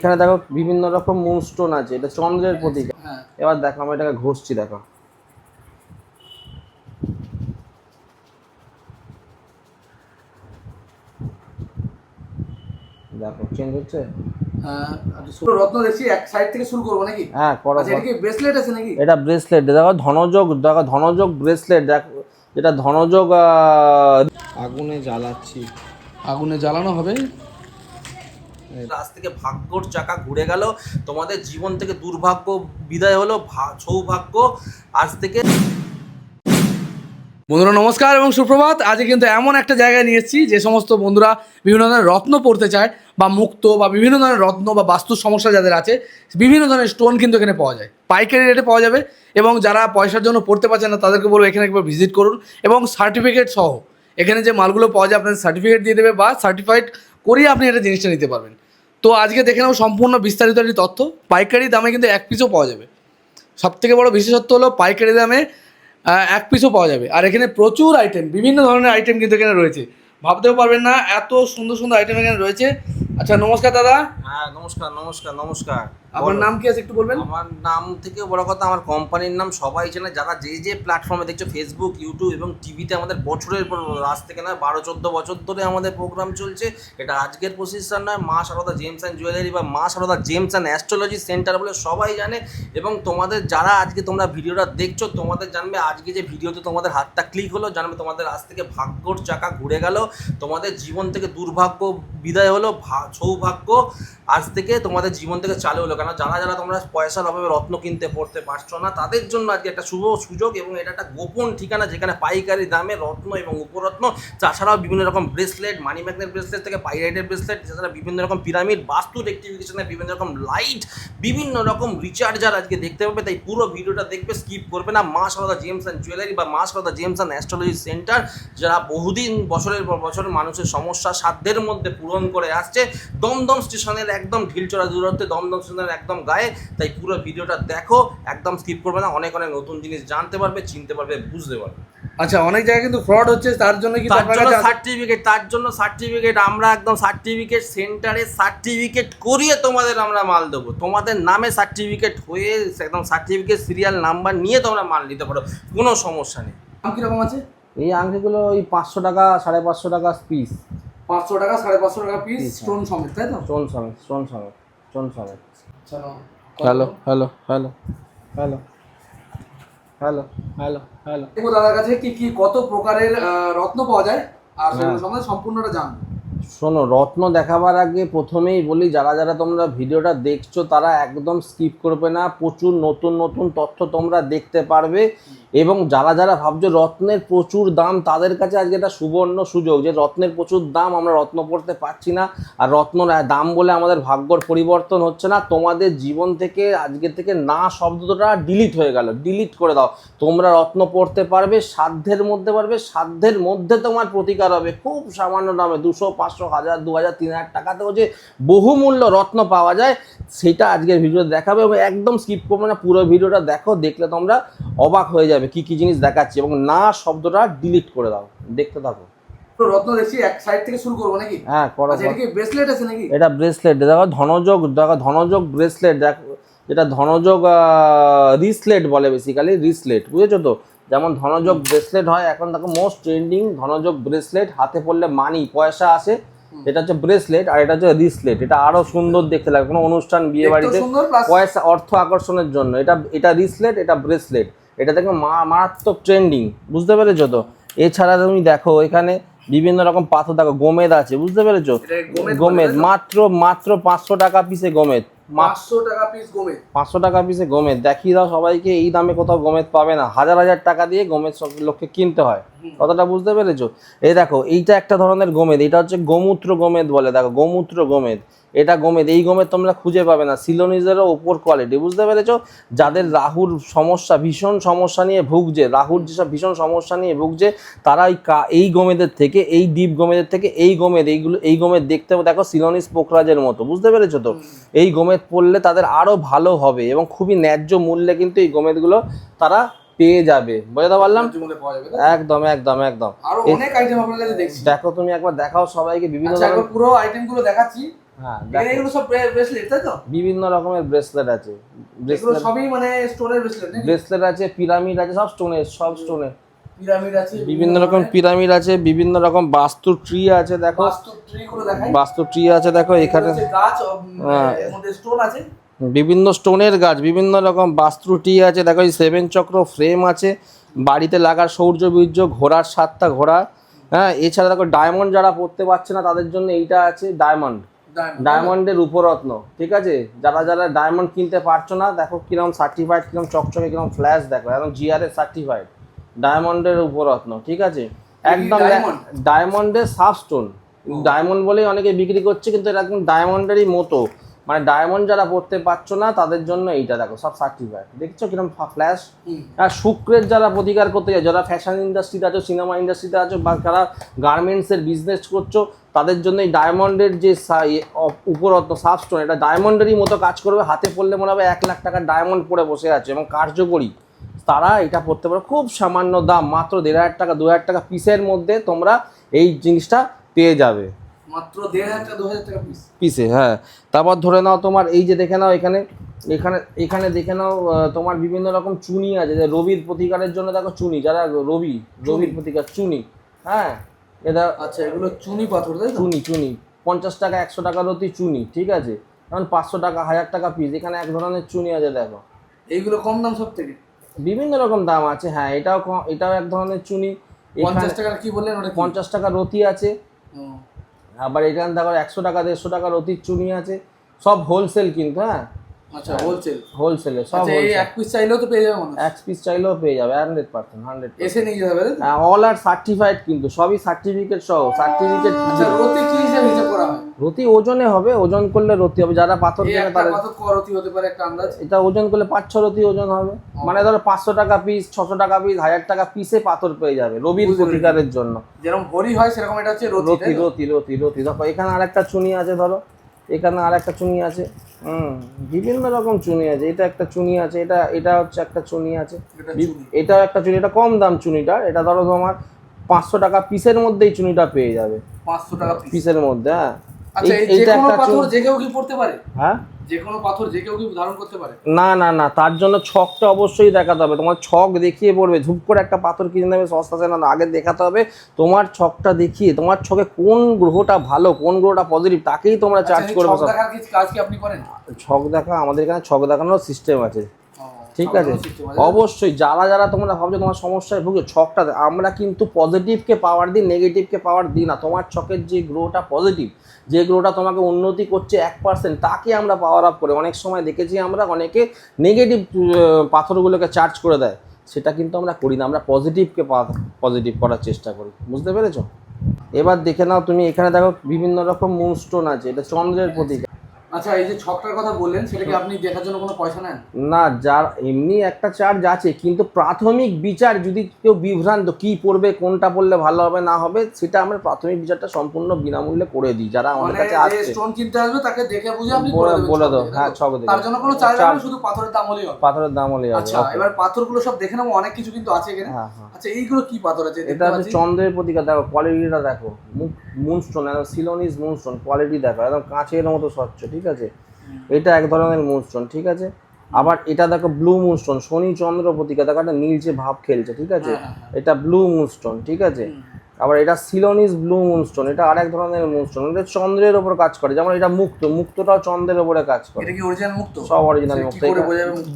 এখানে দেখো বিভিন্ন রকম মুনস্টোন আছে, এটা চন্দ্রের প্রতীক। এবার দেখো আমরা এটাকে ঘষছি, দেখো দেখো চেঞ্জ হচ্ছে। রত্ন দেখছি এক সাইড থেকে শুরু করবো নাকি? হ্যাঁ করো। আচ্ছা, এটা কি ব্রেসলেট আছে নাকি? এটা ব্রেসলেট, দেখো ধনযোগ, দেখো ধনযোগ ব্রেসলেট, দেখো যেটা ধনযোগ। আগুনে জ্বালাচ্ছি, আগুনে জ্বালানো হবে। আজ থেকে ভাগ্যর চাকা ঘুরে গেল, তোমাদের জীবন থেকে দুর্ভাগ্য বিদায় হলো, সৌভাগ্য আজ থেকে। বন্ধুরা নমস্কার এবং সুপ্রভাত। আজকে কিন্তু এমন একটা জায়গায় নিয়ে এসেছি যে সমস্ত বন্ধুরা বিভিন্ন ধরনের রত্ন পড়তে চায় বা মুক্ত বা বিভিন্ন ধরনের রত্ন বা বাস্তুর সমস্যা যাদের আছে, বিভিন্ন ধরনের স্টোন কিন্তু এখানে পাওয়া যায়, পাইকারি রেটে পাওয়া যাবে। এবং যারা পয়সার জন্য পড়তে পারছে না তাদেরকে বলবো এখানে একবার ভিজিট করুন, এবং সার্টিফিকেট সহ এখানে যে মালগুলো পাওয়া যায় আপনাদের সার্টিফিকেট দিয়ে দেবে বা সার্টিফাইড করিয়ে আপনি এটা জিনিসটা নিতে পারবেন। তো আজকে দেখে নেব সম্পূর্ণ বিস্তারিত তথ্য। পাইকারি দামে কিন্তু এক পিসও পাওয়া যাবে। সবথেকে বড় বিশেষত্ব হলো পাইকারি দামে এক পিসও পাওয়া যাবে। আর এখানে প্রচুর আইটেম, বিভিন্ন ধরনের আইটেম কিন্তু এখানে রয়েছে, ভাবতেও পারবেন না এত সুন্দর সুন্দর আইটেম এখানে রয়েছে। আচ্ছা নমস্কার দাদা। হ্যাঁ নমস্কার নমস্কার নমস্কার। আপনার নাম কি আছে একটু বলবেন? আমার নাম থেকে বড় কথা আমার কোম্পানির নাম সবাই চেনে, যারা যে যে প্ল্যাটফর্মে দেখছো, ফেসবুক, ইউটিউব এবং টিভিতে আমাদের বছরের পর আজ থেকে না 12-14 বছর ধরে আমাদের প্রোগ্রাম চলছে। এটা আজকের প্রতিষ্ঠান নয়, মা সারদা জেমস অ্যান্ড জুয়েলারি বা Ma Sarada gems and astrology centre বলে সবাই জানে। এবং তোমাদের যারা আজকে তোমরা ভিডিওটা দেখছো, তোমাদের জানবে আজকে যে ভিডিওতে তোমাদের হাতটা ক্লিক হলো, জানবে তোমাদের আজ থেকে ভাগ্যর চাকা ঘুরে গেল, তোমাদের জীবন থেকে দুর্ভাগ্য বিদায় হলো, সৌভাগ্য আজ থেকে তোমাদের জীবন থেকে চালু হলো। কেন যারা যারা তোমরা পয়সার অভাবে রত্ন কিনতে পড়তে পারছো না, তাদের জন্য আজকে একটা শুভ সুযোগ, এবং এটা একটা গোপন ঠিকানা যেখানে পাইকারি দামে রত্ন এবং উপরত্ন, তাছাড়াও বিভিন্ন রকম ব্রেসলেট, মানি ম্যাগনেট ব্রেসলেট থেকে পাইরাইটের ব্রেসলেট, তাছাড়া বিভিন্ন রকম পিরামিড, বাস্তু রেক্টিফিকেশনের বিভিন্ন রকম লাইট, বিভিন্ন রকম রিচার্জার আজকে দেখতে পাবে। তাই পুরো ভিডিওটা দেখবে, স্কিপ করবে না। মা সারদা জেমস অ্যান্ড জুয়েলারি বা Ma Sarada gems and astrology centre, যারা বহুদিন বছরের পর বছর মানুষের সমস্যা সাধ্যের মধ্যে পূরণ করে আসছে, দমদম স্টেশনের একদম ঢিলচড়া দূরত্বে, দমদম স্টেশনের একদম গায়ে। তাই পুরো ভিডিওটা দেখো, একদম স্কিপ করবে না। অনেক অনেক নতুন জিনিস জানতে পারবে, চিনতে পারবে, বুঝতে পারবে। আচ্ছা, অনেক জায়গায় কিন্তু ফ্রড হচ্ছে, তার জন্য কি সার্টিফিকেট আমরা একদম সার্টিফিকেট সেন্টারে সার্টিফিকেট করিয়ে তোমাদের আমরা মাল দেবো। তোমাদের নামে সার্টিফিকেট হয়ে একদম সার্টিফিকেট সিরিয়াল নাম্বার নিয়ে তোমরা মাল নিতে পারো, কোনো সমস্যা নেই। দাম কিরকম আছে? এই আংটিগুলো ওই 500 টাকা, 550 টাকা পিস। 500 টাকা, 550 টাকা পিস, স্টোন সমেত, তাই তো? স্টোন সমেত, স্টোন সমেত, স্টোন সমেত। চলো। Hello hello hello hello hello hello hello. দেখো দাদার কাছে কি কি কত প্রকারের রত্ন পাওয়া যায়, আর সেগুলো সম্বন্ধে সম্পূর্ণটা জানবো। শোনো, রত্ন দেখাবার আগে প্রথমেই বলি, যারা যারা তোমরা ভিডিওটা দেখছো তারা একদম স্কিপ করবে না। প্রচুর নতুন নতুন তথ্য তোমরা দেখতে পারবে। এবং যারা যারা ভাবছো রত্নের প্রচুর দাম, তাদের কাছে আজকে একটা সুবর্ণ সুযোগ, যে রত্নের প্রচুর দাম, আমরা রত্ন পড়তে পারছি না, আর রত্ন দাম বলে আমাদের ভাগ্যর পরিবর্তন হচ্ছে না। তোমাদের জীবন থেকে আজকে থেকে না শব্দটা ডিলিট হয়ে গেল, ডিলিট করে দাও। তোমরা রত্ন পড়তে পারবে, সাধ্যের মধ্যে পারবে, সাধ্যের মধ্যে তোমার প্রতিকার হবে খুব সামান্য দামে। 200, 500, 1000, 2000, 3000 টাকাতেও যে বহুমূল্য রত্ন পাওয়া যায়, সেটা আজকের ভিডিওতে দেখাবে। এবং একদম স্কিপ করবে না, পুরো ভিডিওটা দেখো, দেখলে তোমরা অবাক হয়ে যাবে কি কি জিনিস দেখাচ্ছি। এবং না শব্দটা ডিলিট করে দাও, দেখতে থাকো। রত্ন দেখছি এক সাইড থেকে শুরু করবো নাকি? হ্যাঁ করো। আচ্ছা, এটা কি ব্রেসলেট আছে নাকি? এটা ব্রেসলেট, দেখো ধনযোগ, দেখো ধনযোগ ব্রেসলেট, দেখো যেটা ধনযোগ রিসলেট বলে, বেসিক্যালি রিসলেট, বুঝেছো তো? যেমন ধনযোগ ব্রেসলেট হয় এখন, দেখো মোস্ট ট্রেন্ডিং ধনযোগ ব্রেসলেট, হাতে পড়লে মানি পয়সা আসে। এটা হচ্ছে ব্রেসলেট, আর এটা হচ্ছে রিসলেট। এটা আরো সুন্দর দেখতে লাগে, কোনো অনুষ্ঠান, বিয়ে বাড়িতে পয়সা অর্থ আকর্ষণের জন্য। এটা রিসলেট, এটা ব্রেসলেট, এটা দেখো মারাত্মক ট্রেন্ডিং, বুঝতে পেরেছো তো? এছাড়া তুমি দেখো এখানে বিভিন্ন রকম পাথর, দেখো গোমেদ আছে, বুঝতে পেরেছো? গোমেদ মাত্র 500 টাকা পিসে গোমেদ, 500 টাকা পিস গোমেদ, 500 টাকা পিসে গোমেদ। দেখিয়ে দাও সবাইকে, এই দামে কোথাও গোমেদ পাবে না। হাজার হাজার টাকা দিয়ে গোমেদ সব লোককে কিনতে হয়, কথাটা বুঝতে পেরেছো? এই দেখো এইটা একটা ধরনের গোমেদ, এটা হচ্ছে গোমূত্র গোমেদ বলে, দেখো গোমূত্র গোমেদ, এটা গোমেদ। এই গোমেদ তোমরা খুঁজে পাবে না, সিলোনিজেরও ওপর কোয়ালিটি, বুঝতে পেরেছো? যাদের রাহুর সমস্যা, ভীষণ সমস্যা নিয়ে ভুগছে, রাহুর যেসব ভীষণ সমস্যা নিয়ে ভুগছে, তারা এই গোমেদের থেকে, এই ডিপ গোমেদের থেকে এই গোমেদ দেখতে দেখো সিলোনিস পোখরাজের মতো, বুঝতে পেরেছো তো? এই গোমেদ পড়লে তাদের আরো ভালো হবে, এবং খুবই ন্যায্য মূল্যে কিন্তু এই গোমেদগুলো তারা পেয়ে যাবে, বুঝতে পারলাম? একদম একদম একদম। আরো অনেক আইটেম আপনাদের কাছে দেখছি, দেখো তুমি একবার দেখাও সবাইকে বিভিন্ন পুরো আইটেমগুলো দেখাচ্ছি। হ্যাঁ এগুলো সব ব্রেসলেট তাই তো? বিভিন্ন রকমের ব্রেসলেট আছে, এগুলো সবই মানে স্টোনের ব্রেসলেট নাকি? ব্রেসলেট আছে, পিরামিড আছে, সব স্টোনের, সব স্টোনের পিরামিড আছে, বিভিন্ন রকম পিরামিড আছে, বিভিন্ন রকম বাস্তু ট্রি আছে। দেখো বাস্তু ট্রি গুলো দেখাই, বাস্তু ট্রি আছে দেখো এখানে, গাছ এর মধ্যে স্টোন আছে, বিভিন্ন স্টোনের গাছ, বিভিন্ন রকম বাস্তু ট্রি আছে। দেখো এই 7 চক্র ফ্রেম আছে, বাড়িতে লাগার সৌর্য বীর্য, ঘোড়ার 7টা ঘোড়া। হ্যাঁ, এছাড়া দেখো ডায়মন্ড যারা পড়তে পারছে না তাদের জন্য এইটা আছে, ডায়মন্ড, ডায়মন্ডের উপরত্ন। ঠিক আছে, যারা যারা ডায়মন্ড কিনতে পারছো না, দেখো কিরকম সার্টিফাইড, কিরকম চকচকে, কিরকম ফ্ল্যাশ, দেখো একদম জিআরএস সার্টিফাইড ডায়মন্ডের উপরত্ন। ঠিক আছে, একদম ডায়মন্ডের সাব স্টোন, ডায়মন্ড বলেই অনেকে বিক্রি করছে, কিন্তু এটা একদম ডায়মন্ডেরই মতো। মানে ডায়মন্ড যারা পড়তে পারছো না তাদের জন্য এইটা দেখো সব সার্টিফাইড। দেখছো কিরকম ফ্ল্যাশ। আর শুক্রের যারা প্রতিকার করতে যায়, যারা ফ্যাশন ইন্ডাস্ট্রিতে আছো, সিনেমা ইন্ডাস্ট্রিতে আছো, বা যারা গার্মেন্টসের বিজনেস করছো, তাদের জন্য এই ডায়মন্ডের যে উপরত্ন সাবস্টোন, এটা ডায়মন্ডেরই মতো কাজ করবে। হাতে পড়লে মনে হবে 1 লাখ টাকার ডায়মন্ড পরে বসে আছে, এবং কার্যকরী। তারা এটা পড়তে পারো, খুব সামান্য দাম, মাত্র 1,500 টাকা 2,000 টাকা পিসের মধ্যে তোমরা এই জিনিসটা পেয়ে যাবে, মাত্র 1,500 টাকা 2,000 টাকা পিসে। হ্যাঁ, তারপর ধরে নাও তোমার এই যে দেখে নাও এখানে এখানে এখানে দেখে নাও তোমার বিভিন্ন রকম চুনি আছে, যে রবির প্রতিকারের জন্য দেখো চুনি, যারা রবির প্রতিকার চুনি। হ্যাঁ, এটা আচ্ছা, এগুলো চুনি পাথর তাই তো? চুনি 50 টাকা 100 টাকার অতি চুনি। ঠিক আছে, এখন 500 টাকা 1000 টাকা পিস। এখানে এক ধরনের চুনি আছে দেখো, এইগুলো কম দাম সব থেকে? বিভিন্ন রকম দাম আছে। হ্যাঁ, এটাও এক ধরনের চুনি। 50 টাকার কি বললেন ওটা? 50 টাকা রতি আছে। আবার এখানে দেখো 100 টাকা 150 টাকার অতি চুনি আছে, সব হোলসেল কিন্তু। হ্যাঁ, আচ্ছা, হোলসেলে সব। আচ্ছা, এই এক পিস চাইলেও তো পেয়ে যাবে মানুষ? এক পিস চাইলেও পেয়ে যাবে 100%। এসে নিয়ে যাবে? অল আর সার্টিফাইড, কিন্তু সবই সার্টিফিকেট সহ, সার্টিফিকেট। আচ্ছা, রতি কি হিসাবে হিসাব করা হয়? রতি ওজনে হবে, ওজন করলে রতি হবে। যারা পাথর কেনে তারা কত রতি হতে পারে একটা আন্দাজ? এটা ওজন করলে 5-6 রতি ওজন হবে। মানে ধরো 500 টাকা পিস, 600 টাকা পিস, 1000 টাকা পিসে পাথর পেয়ে যাবে রবির প্রতিকারের জন্য। যেরকম ভরি হয় সেরকম এটা হচ্ছে রতি। রতি দেখো এখানে আরেকটা চুনি আছে, ধরো এখানে আরেকটা চুনি আছে। বিভিন্ন রকম চুনি আছে। এটা একটা চুনি আছে, এটা হচ্ছে একটা চুনি আছে, এটাও একটা চুনি। এটা কম দাম চুনিটা, এটা ধরো তোমার 500 টাকা পিসের মধ্যেই চুনিটা পেয়ে যাবে, 500 টাকা পিসের মধ্যে। হ্যাঁ, আচ্ছা, এইটা একটা পাথর যে কেউ কি পড়তে পারে? হ্যাঁ, যে কোনো পাথর যে কেউ কি ধারণ করতে পারে? না, তার জন্য ছকটা অবশ্যই দেখাতে হবে। তোমার ছক দেখিয়ে পড়বে, ঝুপ করে একটা পাথর কিনে নেবে সস্তা না, আগে দেখাতে হবে তোমার ছকটা দেখিয়ে, তোমার ছকে কোন গ্রহটা ভালো, কোন গ্রহটা পজিটিভ, তাকেই তোমরা চার্জ করবে। ছক দেখার কাজ কি আপনি করেন? ছক দেখা, আমাদের এখানে ছক দেখানোর সিস্টেম আছে। ঠিক আছে, অবশ্যই। যারা তোমরা ভাবছো তোমার সমস্যায় ভুগছো, ছকটা আমরা কিন্তু পজিটিভকে পাওয়ার দিই, নেগেটিভকে পাওয়ার দিই না। তোমার ছকের যে গ্রহটা পজিটিভ, যে গ্রহটা তোমাকে উন্নতি করছে 1%, তাকে আমরা পাওয়ার আপ করে। অনেক সময় দেখেছি আমরা অনেকে নেগেটিভ পাথরগুলোকে চার্জ করে দেয়, সেটা কিন্তু আমরা করি না। আমরা পজিটিভকে পজিটিভ করার চেষ্টা করি, বুঝতে পেরেছো? এবার দেখে নাও তুমি, এখানে দেখো বিভিন্ন রকম মুনস্টোন আছে, এটা চন্দ্রের প্রতীক। আচ্ছা, এই যে ছকটার কথা বললেন, সেটা কি আপনি দেখার জন্য কোনো পয়সা নেন? না, যার এমনি একটা চার্জ আছে, কিন্তু প্রাথমিক বিচার যদি কেউ বিভ্রান্ত কি পড়বে, কোনটা পড়লে ভালো হবে না হবে, সেটা আমরা প্রাথমিক বিচারটা সম্পূর্ণ বিনামূল্যে করে দিই। যারা আমাদের কাছে আসছে, স্টোন কিনতে আসবে তাকে দেখে বুঝে আপনি বলে দাও। হ্যাঁ, ছক দেখে, তার জন্য কোনো চার্জ লাগবে না, শুধু পাথরের দাম হলেই হবে। পাথরের দাম হলেই হবে। আচ্ছা, এবার পাথরগুলো সব দেখে নেবো, অনেক কিছু কিন্তু আছে এখানে। আচ্ছা, এইগুলো কি পাথর আছে? এটা হচ্ছে চন্দ্রের প্রতীক। দেখো কোয়ালিটিটা দেখো, মুনস্টোন, সিলোনিস মুনস্টোন, কোয়ালিটি দেখো একদম কাঁচের মতো স্বচ্ছ। ঠিক আছে, এটা এক ধরনের মুনস্টোন। ঠিক আছে, আবার এটা দেখো ব্লু মুনস্টোন, শনি চন্দ্র প্রতীকা, দেখো একটা নীলচে ভাব খেলছে। ঠিক আছে, এটা ব্লু মুনস্টোন। ঠিক আছে, আবার এটা সিলোনিস ব্লু মুনস্টোন, এটা আরেক ধরনের মুনস্টোন, এটা চন্দ্রের ওপর কাজ করে। যেমন এটা মুক্তটাও চন্দ্রের ওপরে কাজ করে। এটা কি অরিজিনাল মুক্ত? সব অরিজিনাল মুক্ত।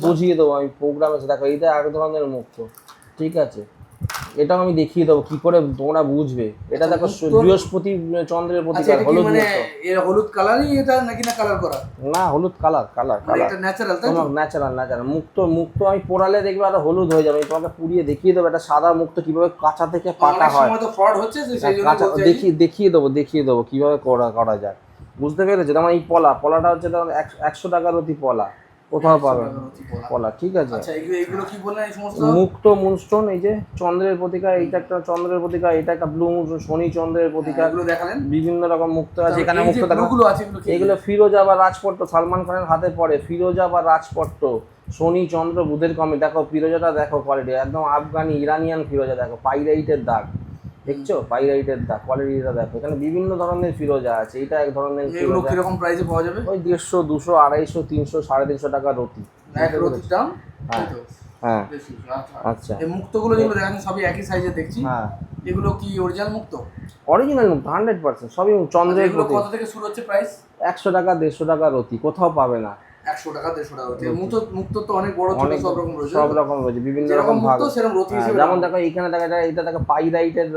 বুঝিয়ে দেবো আমি প্রোগ্রামে, দেখো এটা এক ধরনের মুক্ত। ঠিক আছে, এটাও আমি দেখিয়ে দেবো কি করে তোমরা বুঝবে। এটা দেখো বৃহস্পতি চন্দ্রের প্রতীকার, হলুদ মুক্ত। এর হলুদ কালারই এটা নাকি না কালার করা? না, হলুদ কালার। এটা ন্যাচারাল, তাই তো? ন্যাচারাল মুক্ত আমি পোড়ালে দেখবে আর হলুদ হয়ে যাবে। আমি তোমাকে পুড়িয়ে দেখিয়ে দেবো এটা সাদা মুক্ত কিভাবে কাঁচা থেকে পাকা হয়। তো ফ্রড হচ্ছে, সেই জন্য দেখিয়ে দেবো কিভাবে করা যায়, বুঝতে পেরেছো? যেমন এই পলাটা হচ্ছে 100 টাকার অতি পলা, কোথাও পাবে পলা। ঠিক আছে, আচ্ছা, এইগুলো কি বললেন? এই সমস্ত মুক্ত মুনস্টোন, এই যে চন্দ্রের প্রতীকা, এইটা একটা চন্দ্রের প্রতীকা, এটা একটা ব্লু মুনস্টোন, শনি চন্দ্রের প্রতীকা। এগুলো দেখালেন, বিভিন্ন রকম মুক্ত আছে এখানে। মুক্ত আছে, এগুলো ফিরোজা বা রাজপট্ট, সালমান খানের হাতে পড়ে ফিরোজা বা রাজপট্ট, শনি চন্দ্র বুধের কমে। দেখো ফিরোজাটা দেখো, কোয়ালিটি একদম আফগানি ইরানিয়ান ফিরোজা, দেখো পাইরাইটের দাগ। দেখছো পাইরাইটের কোয়ালিটিটা দেখো, এখানে বিভিন্ন ধরনের ফিরোজা আছে, এটা এক ধরনের এগুলো ফিরোজা কিরকম প্রাইসে পাওয়া যাবে? ওই 150, 200, 250, 300, 350 টাকা রতি। এক রতির দাম? হ্যাঁ তাই তো? হ্যাঁ বেশি, আচ্ছা। আচ্ছা এই মুক্তগুলো যেগুলো দেখাচ্ছেন সবই একই সাইজে দেখছি। হ্যাঁ এগুলো কি অরিজিনাল মুক্ত? অরিজিনাল মুক্ত 100%, সবই চন্দ্রের এগুলো প্রতি। কত থেকে শুরু হচ্ছে প্রাইস? 100 টাকা 150 টাকা রতি, কোথাও পাবে না। 100 টাকা 150 টাকা রতি। মুক্ত মুক্ত তো অনেক বড় ছোট অনেক সব রকম রয়েছে। সব রকম রয়েছে, বিভিন্ন যেরকম রকম ভাগ। মুক্ত সেরকম রতি হিসেবে যেমন দেখো এখানে দেখা যায়, এটা দেখো পাইরাইটের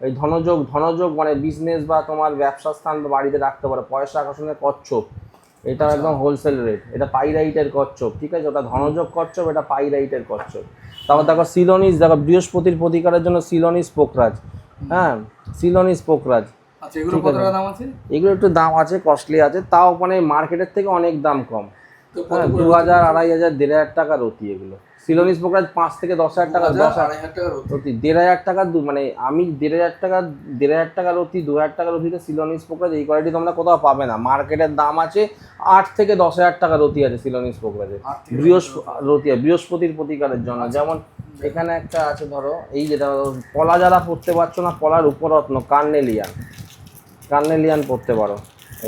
এই ধনযোগ, ধনযোগ মানে বিজনেস বা তোমার ব্যবসা স্থান বা বাড়িতে রাখতে পারো, পয়সা আকর্ষণের কচ্ছপ, এটা একদম হোলসেল রেট, এটা পাইরাইটের কচ্ছপ, ঠিক আছে, ওটা ধনযোগ কচ্ছপ, এটা পাইরাইটের কচ্ছপ। তারপর দেখো সিলোনিস, দেখো বৃহস্পতির প্রতিকারের জন্য সিলোনিস পোকরাজ, হ্যাঁ সিলোনিস পোকরাজ। আচ্ছা, এগুলো কত টাকা দাম আছে? এগুলো একটু দাম আছে, কস্টলি আছে, তাও মানে মার্কেটের থেকে অনেক দাম কম। তো হ্যাঁ 2000, 2500, 1500 টাকা রতি এগুলো। সিলোনিস পোকরাজ 5 থেকে 10,000 টাকা, 10,000 টাকা রতি। রতি 1500 টাকা, মানে আমি 1500 টাকা, 1500 টাকা রতি, 2000 টাকা রতিতে সিলোনিস পোকরাজ এই কোয়ালিটি তোমরা কোথাও পাবে না। মার্কেটের দাম আছে 8 থেকে 10,000 টাকা রতি আছে সিলোনিস পোকরাজের, বৃহস্পতির প্রতিকারের জন্য। যেমন এখানে একটা আছে, ধরো এই যেটা পলা যারা পড়তে পারছো না, পলার উপরত্ন কার্নেলিয়ান, কার্নেলিয়ান পড়তে পারো,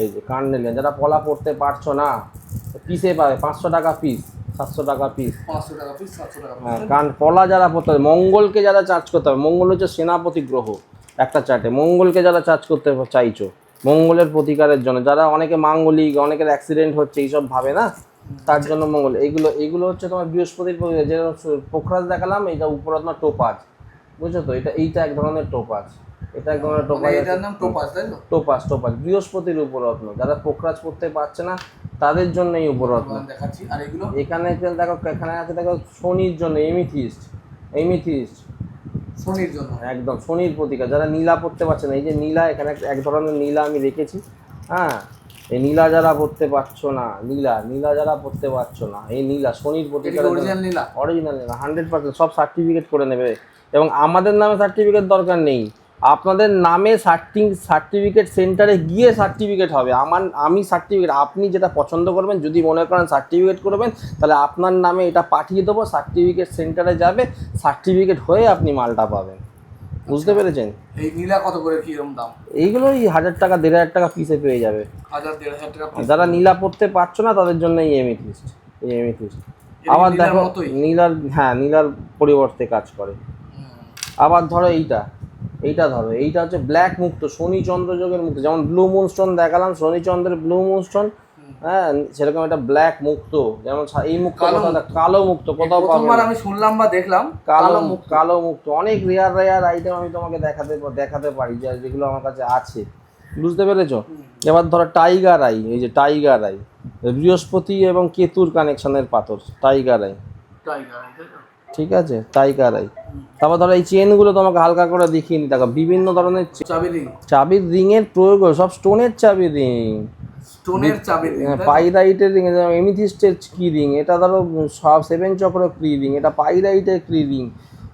এই যে কার্নেলিয়ান, যারা পলা পড়তে পারছো না পিসে পাবে 500 টাকা পিস, 700 টাকা পিস, 500 টাকা পিস, 700 টাকা হ্যাঁ। কারণ পলা যারা পড়তে হবে, মঙ্গলকে যারা চার্জ করতে হবে, মঙ্গল হচ্ছে সেনাপতি গ্রহ একটা চার্টে, মঙ্গলকে যারা চার্জ করতে চাইছো মঙ্গলের প্রতিকারের জন্য, যারা অনেকে মাঙ্গলিক, অনেকের অ্যাক্সিডেন্ট হচ্ছে এইসব ভাবে না, তার জন্য মঙ্গল। এগুলো হচ্ছে তোমার বৃহস্পতির যে পোখরাজ দেখালাম, এইটা উপরত্ন টোপাজ, বুঝছো তো, এইটা এক ধরনের টোপাজ, এটা এক ধরনের টোপাজ, এটার নাম টোপাজ, তাই তো? টোপাজ বৃহস্পতির উপরত্ন, যারা পোখরাজ করতে পারছে না তাদের জন্য এই উপরত্ন দেখাচ্ছি। আর এগুলো এখানে দেখো, এখানে আছে দেখো শনির জন্য এমিথিস্ট, শনির জন্য একদম শনির প্রতিকার, যারা নীলা পড়তে পারছে না, এই যে নীলা, এখানে এক ধরনের নীলা আমি রেখেছি, হ্যাঁ এই নীলা যারা পড়তে পারছো না, নীলা যারা পড়তে পারছো না, এই নীলা শনির প্রতিকার, অরিজিনাল নীলা, 100% সব সার্টিফিকেট করে নেবে। এবং আমাদের নামে সার্টিফিকেট দরকার নেই, আপনাদের নামে সার্টিফিকেট সেন্টারে গিয়ে সার্টিফিকেট হবে। আমি সার্টিফিকেট, আপনি যেটা পছন্দ করবেন, যদি মনে করেন সার্টিফিকেট করবেন, তাহলে আপনার নামে এটা পাঠিয়ে দেবো, সার্টিফিকেট সেন্টারে যাবে, সার্টিফিকেট হয়ে আপনি মালটা পাবেন, বুঝতে পেরেছেন? এই নীলা কত করে, কি রকম দাম? এইগুলো 1000 টাকা, 1500 টাকা পিসে পেয়ে যাবে। 1000-1500 টাকা পিস। যারা নীলা পড়তে পারছো না তাদের জন্য এই এমিথিস্ট, আবার দেখো নীলার পরিবর্তে কাজ করে। আবার ধরো এইটা ধরো, এইটা হচ্ছে ব্ল্যাক মুক্ত, শনি চন্দ্র যোগের মুক্ত, যেমন ব্লু মুনস্টোন দেখালাম, শনি চন্দ্রের ব্লু মুনস্টোন, হ্যাঁ সেরকম একটা ব্ল্যাক মুক্ত, যেমন এই মুক্ত কালো মুক্ত কোথাও পাবে না। আমি শুনলাম বা দেখলাম কালো মুক্ত অনেক রেয়ার আইটেম আমি তোমাকে দেখাতে পারি, যেগুলো আমার কাছে আছে, বুঝতে পেরেছো? এবার ধরো টাইগার আই, এই যে টাইগার আই, বৃহস্পতি এবং কেতুর কানেকশনের পাথর, টাইগার আই, ঠিক আছে, টাইগার আই। তারপর ধরো এই চেনগুলো তোমাকে হালকা করে দেখিয়ে নি, দেখো বিভিন্ন ধরনের চাবির রিং এর প্রয়োগ, সব স্টোনের চাবির রিং, পাইরাইটের রিং, এমিথিস্টের কি রিং, এটা ধরো সব 7 চক্র কি রিং, এটা পাইরাইটের কি রিং,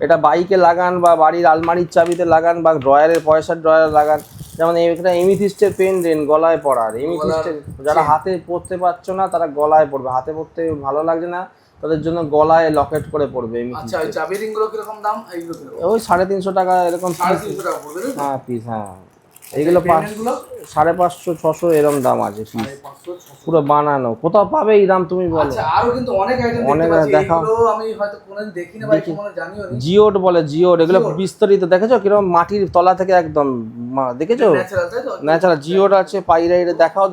এটা বাইকে লাগান বা বাড়ির আলমারির চাবিতে লাগান বা ড্রয়ারের পয়সার ড্রয়ারে লাগান। যেমন এটা এমিথিস্টের পেন্ডেন্ট গলায় পরার, এমিথিস্টের যারা হাতে পরতে পারছো না তারা গলায় পরবে, হাতে পরতে ভালো লাগছে না তাদের জন্য গলায় লকেট করে পড়বে। আচ্ছা, ওই চাবি রিংগুলো কিরকম দাম? এইগুলো ওই 350 টাকা এরকম, 350 টাকা পড়বে, হ্যাঁ পিস, হ্যাঁ এইগুলো 550, 600 এরকম দাম আছে পিস, পুরো বানানো, কোথাও পাবে এই দাম তুমি বলো? আচ্ছা, আরো কিন্তু অনেক আইটেম দেখতে পাচ্ছি, এগুলো আমি হয়তো কোনোদিন দেখিনি বা কখনো জানিও নি। জিওড বলে, জিওড, এগুলো বিস্তারিত দেখেছো কিরকম মাটির তলা থেকে একদম দেখেছো, ন্যাচারাল, তাই তো? ন্যাচারাল জিওড আছে, পাইরাইট, দেখাও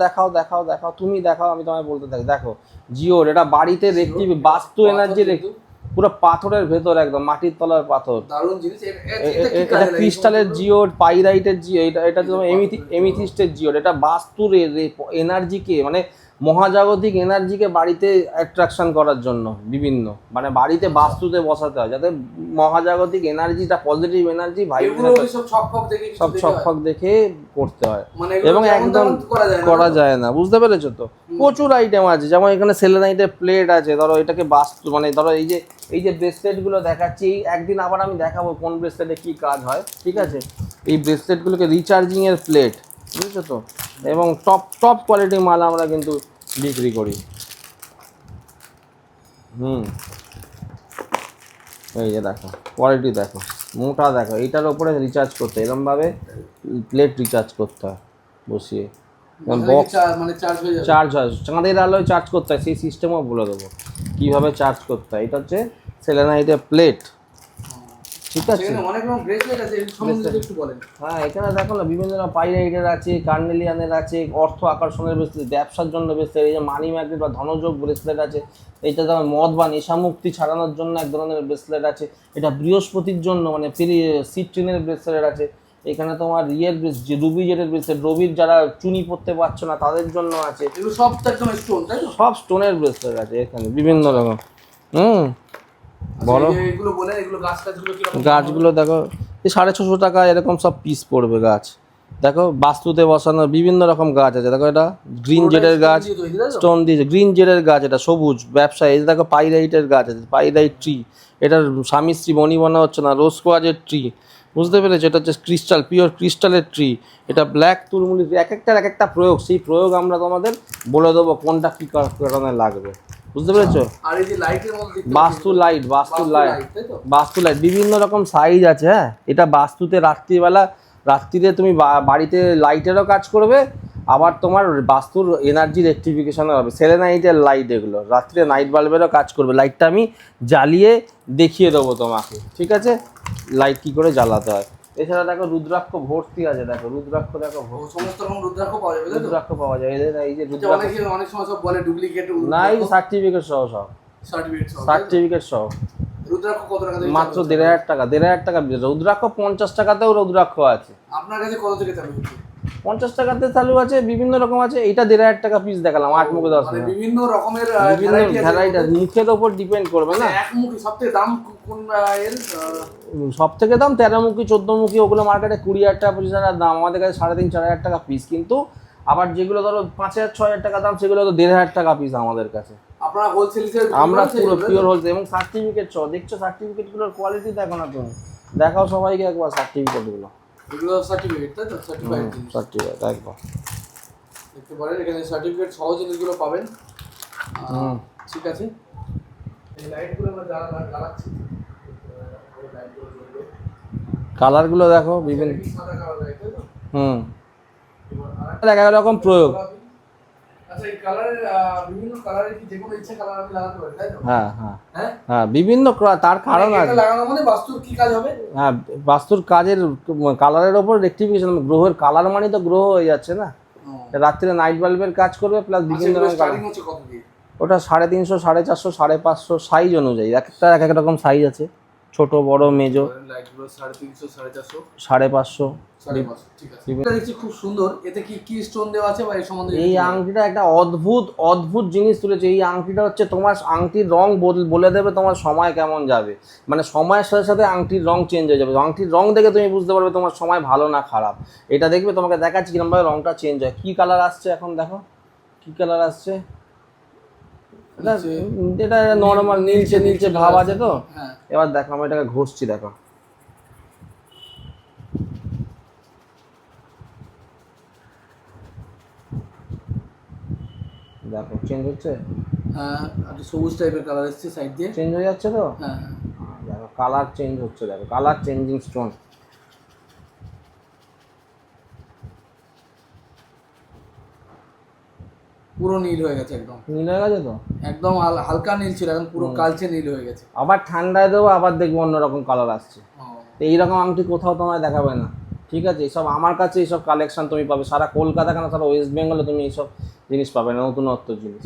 তুমি দেখাও, আমি তোমায় বলতে থাকি, দেখো জিওড, এটা বাড়িতে রেখে বাস্তু এনার্জি রেখে, পুরো পাথরের ভেতর একদম মাটির তলার পাথর, দারুণ জিনিস। এটা ক্রিস্টালের জিওড, পাইরাইটের জিও, এটা তোমার এমিথিস্টের জিওড, এটা বাস্তুর এনার্জিকে মানে মহাজাগতিক এনার্জিকে বাড়িতে অ্যাট্রাকশন করার জন্য বিভিন্ন, মানে বাড়িতে বাস্তুতে বসাতে হয় যাতে মহাজাগতিক এনার্জিটা, পজিটিভ এনার্জি সব ছক দেখে করতে হয়, এবং একদম করা যায় না, বুঝতে পেরেছো তো? প্রচুর আইটেম আছে, যেমন এখানে সেলেনাইটের প্লেট আছে, ধরো এটাকে বাস্তু মানে ধরো এই যে ব্রেসলেটগুলো দেখাচ্ছি, একদিন আবার আমি দেখাবো কোন ব্রেসলেটে কী কাজ হয়, ঠিক আছে? এই ব্রেসলেটগুলোকে রিচার্জিংয়ের প্লেট, বুঝেছো তো? এবং টপ কোয়ালিটির মাল আমরা কিন্তু বিক্রি করি। এই যে দেখো কোয়ালিটি দেখো। মোটা দেখো, এইটার ওপরে রিচার্জ করতে হয়, এরকমভাবে প্লেট রিচার্জ করতে হয় বসিয়ে, বক্স মানে চার্জ হয়ে যাবে। চার্জ হয়, চাঁদের আলোয় চার্জ করতে হয়, সেই সিস্টেমও বলে দেবো কীভাবে চার্জ করতে হয়। এটা হচ্ছে সেলেনাইটের প্লেট, ঠিক আছে। সেখানে অনেক রকম ব্রেসলেট আছে, এর সম্বন্ধে যদি একটু বলেন। হ্যাঁ, এখানে দেখো না বিভিন্ন রকম পাইরাইটের আছে, কার্নেলিয়ানের আছে, অর্থ আকর্ষণের ব্রেসলেট, ব্যবসার জন্য ব্রেসলেট, এই যে মানি ম্যাগনেট বা ধনযোগ ব্রেসলেট আছে, এইটা যেমন মদ বা নেশামুক্তি ছাড়ানোর জন্য এক ধরনের ব্রেসলেট আছে, এটা বৃহস্পতির জন্য মানে সিট্রিনের ব্রেসলেট আছে, এখানে তোমার ইয়ের যে রুবি জেটের ব্রেসলেট, রবির যারা চুনি পড়তে পারছো না তাদের জন্য আছে, এগুলো সব তো একদম স্টোন, তাই তো? সব স্টোনের ব্রেসলেট আছে এখানে বিভিন্ন রকম। বলো, এগুলো বলে, এগুলো গাছগুলো কি রকম? গাছগুলো দেখো এই 650 টাকা এরকম সব পিস পড়বে গাছ। দেখো বাস্তুতে বসানো বিভিন্ন রকম গাছ আছে, দেখো এটা গ্রিন জেডের গাছ, স্টোন দিয়েছে, গ্রিন জেডের গাছ, এটা সবুজ ব্যবসায়ী। এই দেখো পাইরাইটের গাছ আছে, পাইরাইট ট্রি, এটার স্বামী স্ত্রী মণি বানা হচ্ছে না, রোজ কোয়াজের ট্রি, বুঝতে পেরেছো? এটা হচ্ছে ক্রিস্টাল, পিওর ক্রিস্টালের ট্রি, এটা ব্ল্যাক তুলমুলি, এক একটা প্রয়োগ, সেই প্রয়োগ আমরা তোমাদের বলে দেবো কোনটা কী কারণে লাগবে, বুঝতে পেরেছো? আর এই যে লাইটের মধ্যে বাস্তু লাইট, তাই তো? বাস্তু লাইট বিভিন্ন রকম সাইজ আছে। হ্যাঁ, এটা বাস্তুতে রাত্রিরে তুমি বাড়িতে লাইটেরও কাজ করবে, আবার তোমার বাস্তুর এনার্জি রেক্টিফিকেশনও হবে। সেলেনাইটের লাইট এগুলো রাত্রিরে নাইট বাল্বেরও কাজ করবে। লাইটটা আমি জ্বালিয়ে দেখিয়ে দেবো তোমাকে, ঠিক আছে, লাইট কী করে জ্বালাতে হয়। এছাড়া দেখো রুদ্রাক্ষ ভর্তি আছে, দেখো রুদ্রাক্ষ, দেখো সমস্ত রকম রুদ্রাক্ষ পাওয়া যাবে, তাই তো? রুদ্রাক্ষ পাওয়া যায়, এই যে এটা অনেক সময় সব বলে ডুপ্লিকেট নাই, সার্টিফিকেট সহ, সব সার্টিফিকেট সহ। রুদ্রাক্ষ কত টাকা দিয়ে? মাত্র 1,500 টাকা, 1,500 টাকা। রুদ্রাক্ষ 50 টাকাতেও রুদ্রাক্ষ আছে। আপনার কাছে কত থেকে চালু হচ্ছে? 50 টাকাতে চালু আছে, বিভিন্ন রকম আছে। এটা 1,500 টাকা পিস দেখালাম, 8 মুখে 10 মানে বিভিন্ন রকমের বিভিন্ন ভ্যারাইটি আছে, মুখের ওপর ডিপেন্ড করবে না। এক মুখী সবথেকে দাম কোন এর? সব থেকে দাম 13 মুখী, 14 মুখী, ওগুলো মার্কেটে 20,000 টাকা 25,000 দাম, আমাদের কাছে 3,500-4,000 টাকা পিস। কিন্তু আবার যেগুলো ধরো 5,000-6,000 টাকা দাম, সেগুলো তো 1,500 টাকা পিস আমাদের কাছে। আপনারা হোলসেল হিসেবে? আমরা পুরো পিওর হোলসেল এবং সার্টিফিকেট সহ। দেখছো সার্টিফিকেটগুলোর কোয়ালিটি দেখো না তুমি, দেখাও সবাইকে একবার সার্টিফিকেটগুলো। এগুলো সার্টিফিকেট, তাই তো? সার্টিফাইড সার্টিফিকেট একবার দেখতে পারেন, এখানে সার্টিফিকেট সহ জিনিসগুলো পাবেন। ঠিক আছে, এই লাইটগুলো আমরা জ্বালাচ্ছি, কালারগুলো দেখো বিভিন্ন, সাদা কালার লাইট, তাই তো? এক এক রকম প্রয়োগ। আচ্ছা, এই কালারের বিভিন্ন কালারের কি যেকোনো ইচ্ছা কালার আমি লাগাতে পারি, তাই তো? হ্যাঁ হ্যাঁ হ্যাঁ, হ্যাঁ, বিভিন্ন তার কারণ আছে। এটা লাগানো মানে বাস্তুর কি কাজ হবে? হ্যাঁ, বাস্তুর কাজের কালারের ওপর রেক্টিফিকেশন, গ্রহের কালার মানে তো গ্রহ হয়ে যাচ্ছে না। রাত্রে নাইট বাল্বের কাজ করবে প্লাস বিভিন্ন রকম স্টার্টিং হচ্ছে কত দিয়ে? ওটা 350, 450, 550 সাইজ অনুযায়ী, এক একটা এক এক রকম সাইজ আছে, ছোট বড় মেজো। লাইটগুলো 350, 450, 550। 550, ঠিক আছে। এটা দেখছি খুব সুন্দর। এতে কি কি স্টোন দেওয়া আছে বা এই সম্বন্ধে? এই আংটিটা একটা অদ্ভুত জিনিস তুলেছে। এই আংটিটা হচ্ছে তোমার আংটির রং বলে দেবে তোমার সময় কেমন যাবে, মানে সময়ের সাথে সাথে আংটির রং চেঞ্জ হয়ে যাবে। আংটির রং দেখে তুমি বুঝতে পারবে তোমার সময় ভালো না খারাপ। এটা দেখবে, তোমাকে দেখাচ্ছি কিরকমভাবে রংটা চেঞ্জ হয়। কি কালার আসছে এখন দেখো, কি কালার আসছে। এটা নর্মাল নীলচে ভাব আছে তো। এবার দেখো আমি এটাকে ঘষছি, দেখো দেখো চেঞ্জ হচ্ছে। হ্যাঁ, একটা সবুজ টাইপের কালার এসছে সাইড দিয়ে, চেঞ্জ হয়ে যাচ্ছে তো। হ্যাঁ, দেখো কালার চেঞ্জ হচ্ছে, দেখো কালার চেঞ্জিং স্টোন। পুরো নীল হয়ে গেছে, একদম নীল হয়ে গেছে তো, একদম হালকা নীল ছিল, এখন পুরো কালচে নীল হয়ে গেছে। আবার ঠান্ডায় দেবো, আবার দেখবো অন্যরকম কালার আসছে। এইরকম আংটি কোথাও তোমায় দেখাবে না, ঠিক আছে। এইসব আমার কাছে এইসব কালেকশন তুমি পাবে সারা কলকাতা, কেন সারা ওয়েস্ট বেঙ্গলে তুমি এইসব জিনিস পাবে না, নতুনত্ব জিনিস।